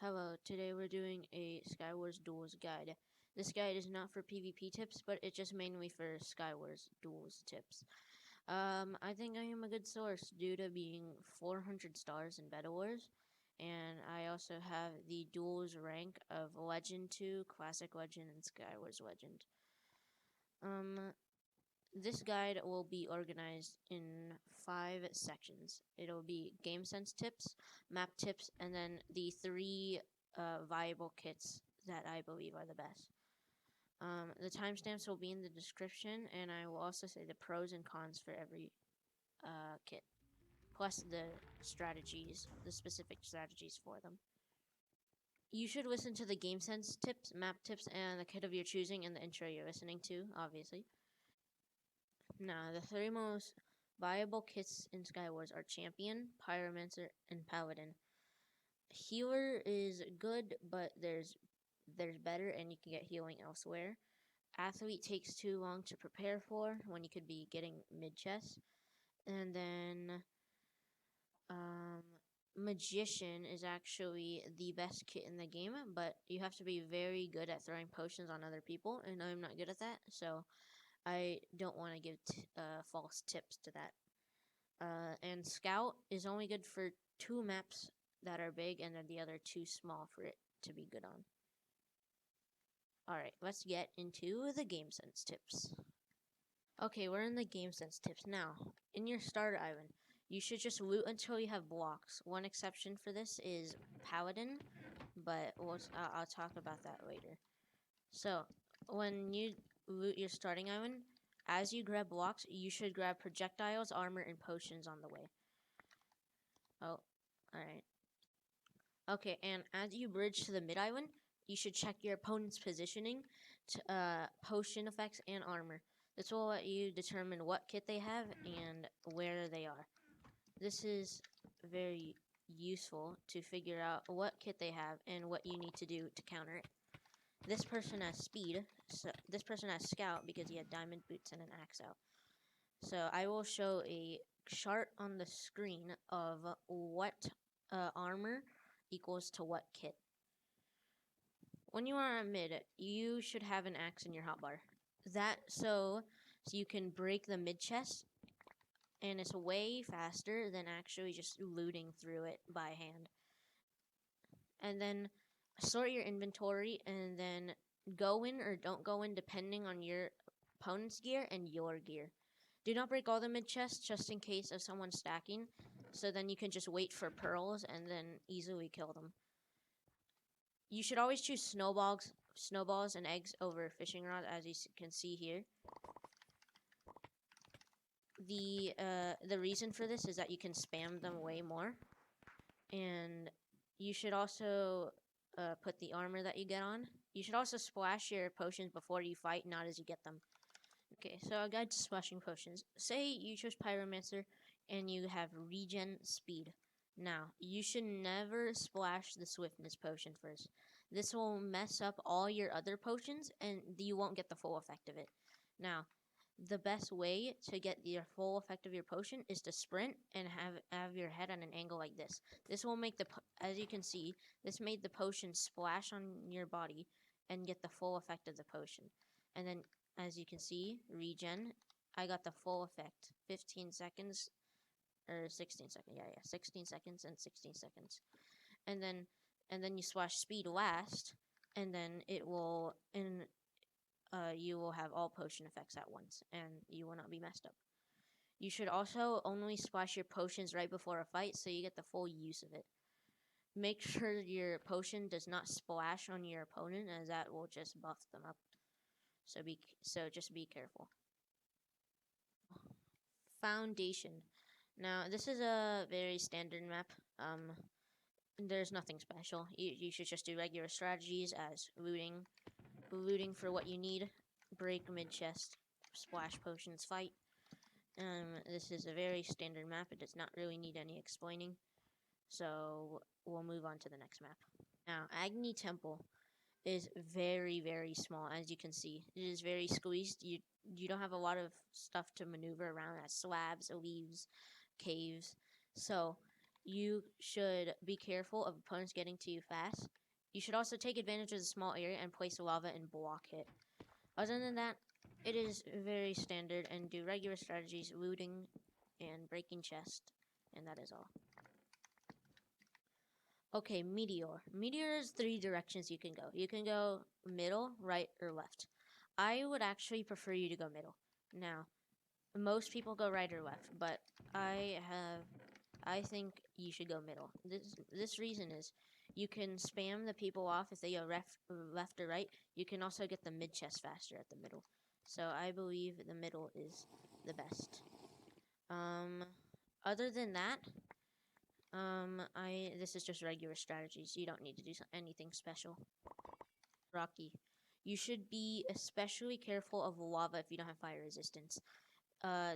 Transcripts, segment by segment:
Hello, today we're doing a Skywars Duels guide. This guide is not for PvP tips, but it's just mainly for Skywars Duels tips. I think I am a good source due to being 400 stars in Beta Wars, and I also have the Duels rank of Legend 2, Classic Legend, and Skywars Legend. This guide will be organized in 5 sections. It'll be game sense tips, map tips, and then the 3 viable kits that I believe are the best. The timestamps will be in the description, and I will also say the pros and cons for every kit, plus the strategies, the specific strategies for them. You should listen to the game sense tips, map tips, and the kit of your choosing in the intro you're listening to, obviously. Now, the 3 most viable kits in Skywars are Champion, Pyromancer, and Paladin. Healer is good, but there's better, and you can get healing elsewhere. Athlete takes too long to prepare for when you could be getting mid-chest. And then Magician is actually the best kit in the game, but you have to be very good at throwing potions on other people, and I'm not good at that, so I don't want to give false tips to that. And Scout is only good for 2 maps that are big, and then the other 2 small for it to be good on. Alright, let's get into the game sense tips. Okay, we're in the game sense tips. Now, in your starter island, you should just loot until you have blocks. One exception for this is Paladin, but I'll talk about that later. So, when you loot your starting island, as you grab blocks, you should grab projectiles, armor, and potions on the way. Oh, alright. Okay, and as you bridge to the mid-island, you should check your opponent's positioning, potion effects, and armor. This will let you determine what kit they have and where they are. This is very useful to figure out what kit they have and what you need to do to counter it. This person has speed, so this person has scout because he had diamond boots and an axe out. So I will show a chart on the screen of what armor equals to what kit. When you are on mid, you should have an axe in your hotbar. So you can break the mid chest, and it's way faster than actually just looting through it by hand. And then sort your inventory, and then go in or don't go in depending on your opponent's gear and your gear. Do not break all the mid chests just in case of someone stacking, so then you can just wait for pearls and then easily kill them. You should always choose snowballs and eggs over fishing rods, as you can see here. The reason for this is that you can spam them way more, and you should also put the armor that you get on. You should also splash your potions before you fight, not as you get them. Okay, so a guide to splashing potions. Say you chose Pyromancer and you have regen speed. Now, you should never splash the swiftness potion first. This will mess up all your other potions and you won't get the full effect of it. Now, the best way to get the full effect of your potion is to sprint and have your head on an angle like this. This will make as you can see, this made the potion splash on your body and get the full effect of the potion. And then, as you can see, regen, I got the full effect. 15 seconds, or 16 seconds, yeah, 16 seconds and 16 seconds. And then you splash speed last, and then it will, you will have all potion effects at once, and you will not be messed up. You should also only splash your potions right before a fight, so you get the full use of it. Make sure your potion does not splash on your opponent, as that will just buff them up. So just be careful. Foundation. Now, this is a very standard map. There's nothing special. You should just do regular strategies as looting for what you need, break mid chest, splash potions, fight. This is a very standard map. It does not really need any explaining. So we'll move on to the next map. Now, Agni Temple is very, very small, as you can see. It is very squeezed. You don't have a lot of stuff to maneuver around, as slabs, leaves, caves. So you should be careful of opponents getting to you fast. You should also take advantage of the small area and place lava and block it. Other than that, it is very standard and do regular strategies, looting and breaking chest, and that is all. Okay, Meteor. Meteor is 3 directions you can go. You can go middle, right, or left. I would actually prefer you to go middle. Now, most people go right or left, but I think you should go middle. This reason is you can spam the people off if they go left or right. You can also get the mid chest faster at the middle. So I believe the middle is the best. Other than that, this is just regular strategies. You don't need to do anything special. Rocky. You should be especially careful of lava if you don't have fire resistance.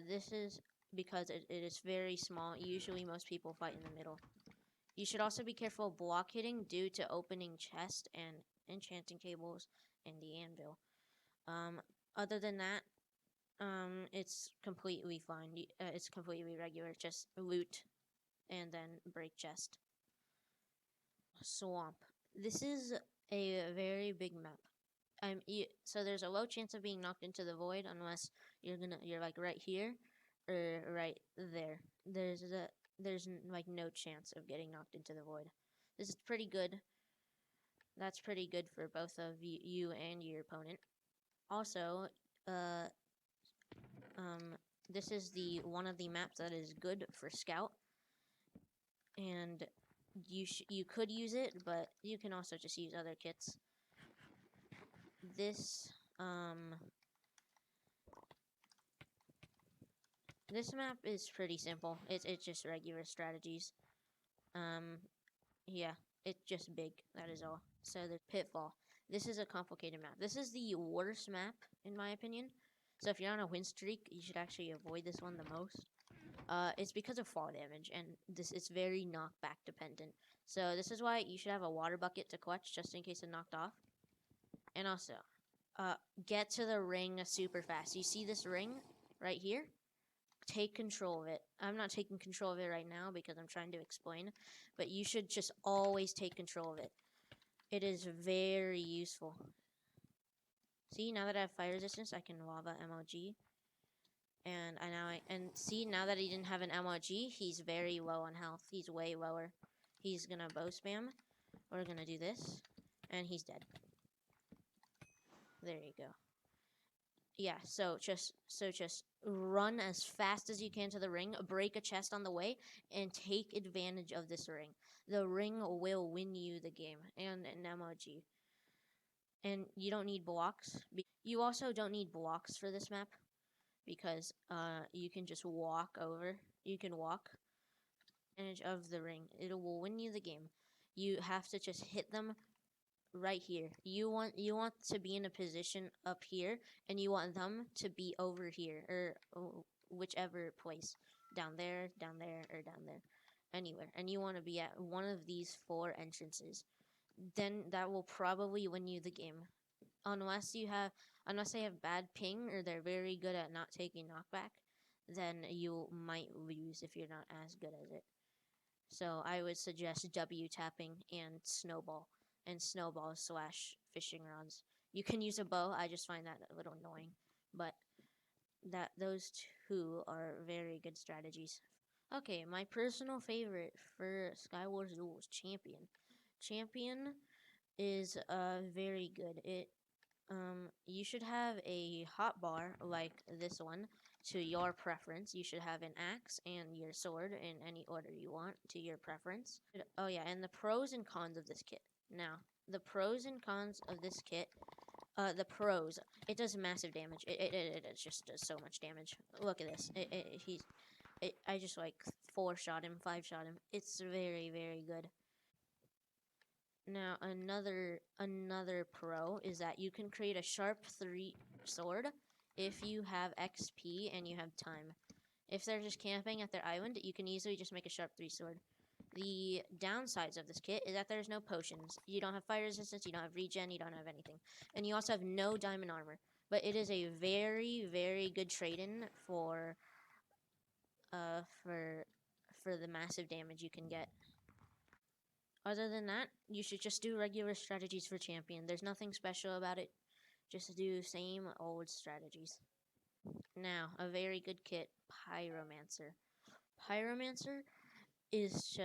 This is because it is very small. Usually most people fight in the middle. You should also be careful of block hitting due to opening chest and enchanting tables and the anvil. Other than that, it's completely fine. It's completely regular. Just loot and then break chest. Swamp. This is a very big map. So there's a low chance of being knocked into the void unless you're like right here or right there. There's like no chance of getting knocked into the void. This is pretty good. That's pretty good for both of you and your opponent. Also, this is one of the maps that is good for scout, and you could use it, but you can also just use other kits. This map is pretty simple. It's just regular strategies. Yeah, it's just big. That is all. So the Pitfall. This is a complicated map. This is the worst map in my opinion. So if you're on a win streak, you should actually avoid this one the most. It's because of fall damage, and it's very knockback dependent. So this is why you should have a water bucket to clutch just in case it knocked off. And also, get to the ring super fast. You see this ring right here? Take control of it. I'm not taking control of it right now because I'm trying to explain, but you should just always take control of it. It is very useful. See, now that I have fire resistance, I can lava MLG. And see, now that he didn't have an MLG, he's very low on health. He's way lower. He's gonna bow spam. We're gonna do this, and he's dead. There you go. Yeah, so just run as fast as you can to the ring, break a chest on the way, and take advantage of this ring. The ring will win you the game, and an MLG. And you don't need blocks. You also don't need blocks for this map, because you can just walk over. You can walk advantage of the ring. It will win you the game. You have to just hit them right here. You want to be in a position up here, and you want them to be over here, or whichever place. Down there, or down there. Anywhere. And you want to be at one of these 4 entrances. Then that will probably win you the game. Unless they have bad ping or they're very good at not taking knockback, then you might lose if you're not as good as it. So I would suggest W tapping and snowball. And snowballs / fishing rods. You can use a bow. I just find that a little annoying, but those 2 are very good strategies. Okay, my personal favorite for Skywars Duels, Champion. Champion is very good. You should have a hotbar like this one to your preference. You should have an axe and your sword in any order you want to your preference. Oh yeah, and the pros and cons of this kit. Now, the pros and cons of this kit, the pros, it does massive damage. It just does so much damage. Look at this. I just like 4-shot him, 5-shot him. It's very, very good. Now, another pro is that you can create a sharp 3 sword if you have XP and you have time. If they're just camping at their island, you can easily just make a sharp 3 sword. The downsides of this kit is that there's no potions. You don't have fire resistance, you don't have regen, you don't have anything. And you also have no diamond armor. But it is a very, very good trade-in for for the massive damage you can get. Other than that, you should just do regular strategies for champion. There's nothing special about it. Just do same old strategies. Now, a very good kit, Pyromancer. Pyromancer is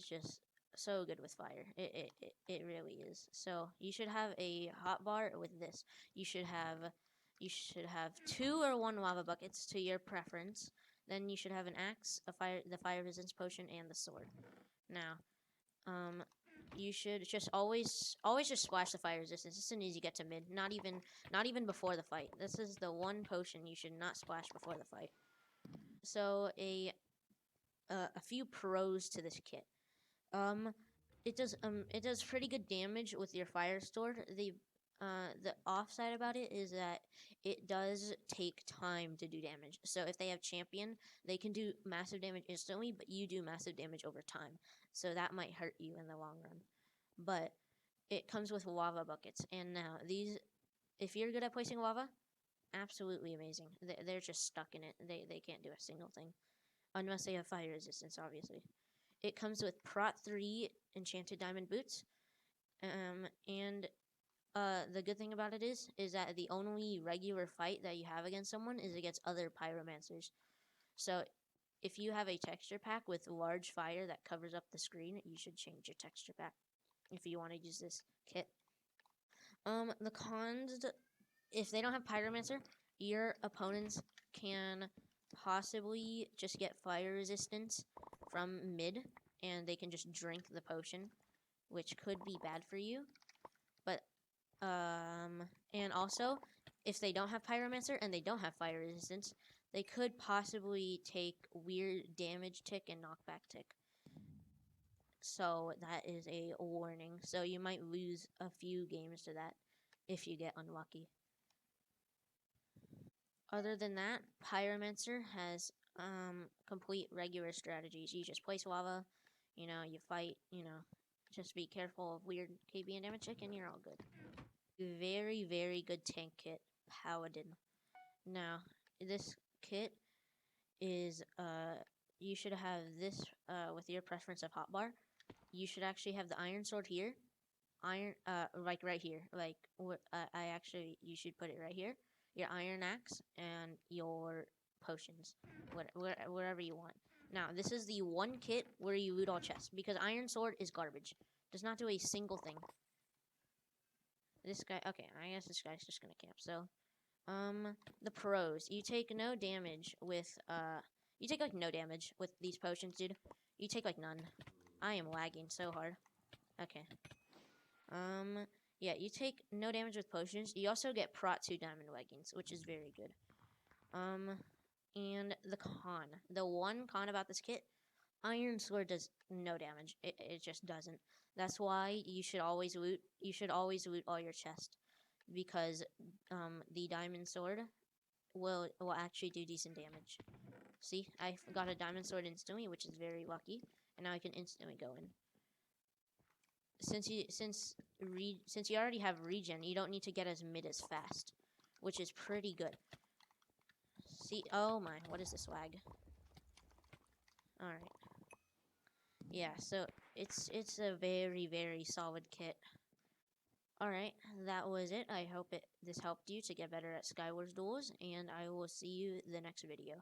just so good with fire. It really is. So you should have a hotbar with this. You should have 2 or 1 lava buckets to your preference. Then you should have an axe, the fire resistance potion, and the sword. Now, you should just always just splash the fire resistance as soon as you get to mid. Not even before the fight. This is the one potion you should not splash before the fight. So a few pros to this kit. It does pretty good damage with your fire sword. The offside about it is that it does take time to do damage. So if they have champion, they can do massive damage instantly, but you do massive damage over time. So that might hurt you in the long run. But it comes with lava buckets, and now these, if you're good at placing lava, absolutely amazing. They're just stuck in it. They can't do a single thing, unless they have fire resistance, obviously. It comes with Prot 3 enchanted diamond boots, and the good thing about it is that the only regular fight that you have against someone is against other pyromancers. So if you have a texture pack with large fire that covers up the screen, you should change your texture pack if you want to use this kit. The cons, if they don't have Pyromancer, your opponents can possibly just get fire resistance from mid, and they can just drink the potion, which could be bad for you. But and also, if they don't have Pyromancer and they don't have fire resistance, they could possibly take weird damage tick and knockback tick. So that is a warning. So you might lose a few games to that if you get unlucky. Other than that, Pyromancer has complete regular strategies. You just place lava, you fight, just be careful of weird KB and damage tick, and you're all good. Very, very good tank kit, Paladin. Now, this kit is, you should have this with your preference of hotbar. You should actually have the iron sword here, like right here. Like, you should put it right here. Your iron axe and your potions, wherever you want. Now, this is the one kit where you loot all chests, because iron sword is garbage. Does not do a single thing. This guy, okay, I guess this guy's just gonna camp. So, the pros. You take no damage with, you take, like, no damage with these potions, dude. You take, like, none. I am lagging so hard. Okay. Yeah, you take no damage with potions. You also get Prot 2 diamond leggings, which is very good. And the con. The one con about this kit, iron sword does no damage. It just doesn't. That's why you should always loot. You should always loot all your chests, because the diamond sword will actually do decent damage. See, I got a diamond sword instantly, which is very lucky, and now I can instantly go in. Since you already have regen, you don't need to get as mid as fast, which is pretty good. See, oh my, what is this lag? All right. Yeah, so it's a very, very solid kit. Alright, that was it. I hope this helped you to get better at Skywars Duels, and I will see you in the next video.